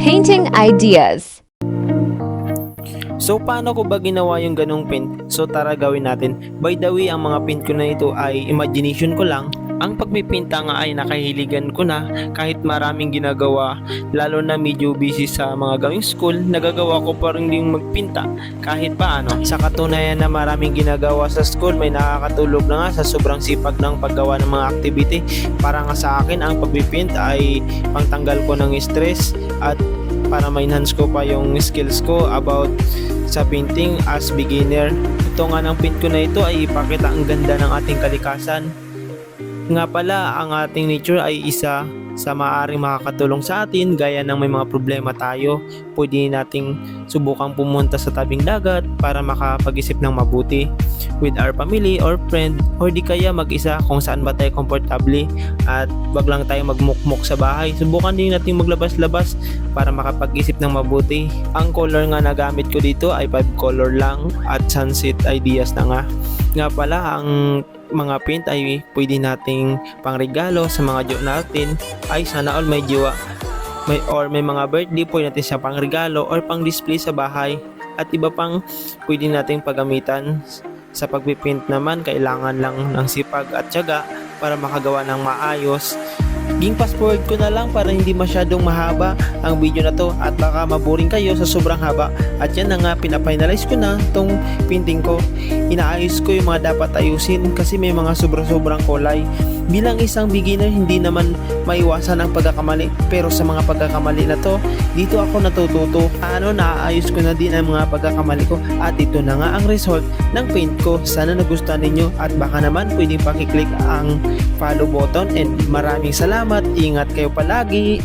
Painting Ideas. So paano ko ba ginawa yung ganong paint? So tara gawin natin. By the way, ang mga paint ko na ito ay imagination ko lang. Ang pagpipinta nga ay nakahiligan ko na kahit maraming ginagawa, lalo na medyo busy sa mga gawing school, nagagawa ko pa rin ding magpinta kahit paano. Sa katunayan na maraming ginagawa sa school, may nakakatulog na nga sa sobrang sipag ng paggawa ng mga activity. Para nga sa akin, ang pagpipint ay pangtanggal ko ng stress at para ma-enhance ko pa yung skills ko about sa painting as beginner. Ito nga ng paint ko na ito ay ipakita ang ganda ng ating kalikasan. Nga pala, ang ating nature ay isa sa maaaring makakatulong sa atin gaya ng may mga problema tayo. Pwede nating subukang pumunta sa tabing dagat para makapag-isip ng mabuti with our family or friend, or di kaya mag-isa kung saan ba tayo komportable at wag lang tayo magmukmok sa bahay. Subukan din natin maglabas-labas para makapag-isip ng mabuti. Ang color nga na gamit ko dito ay 5 color lang at sunset ideas na nga. Nga pala, ang mga paint ay pwede nating pangregalo sa mga jowa natin. Ay sana all may jowa may mga birthday, pwede natin siya pangregalo or pang display sa bahay. At iba pang pwede nating paggamitan. Sa pagpipaint naman, kailangan lang ng sipag at tiyaga para makagawa ng maayos. Ging fast forward ko na lang para hindi masyadong mahaba ang video na to at baka maboring kayo sa sobrang haba. At yan na nga, pinafinalize ko na tong painting ko. Inaayos ko yung mga dapat ayusin kasi may mga sobrang kulay. Bilang isang beginner, hindi naman maiwasan ang pagkakamali, pero sa mga pagkakamali na to, dito ako natututo. Naayos ko na din ang mga pagkakamali ko at ito na nga ang result ng paint ko. Sana nagustuhan ninyo at baka naman pwedeng pakiclick ang follow button and maraming salamat. Ingat kayo palagi.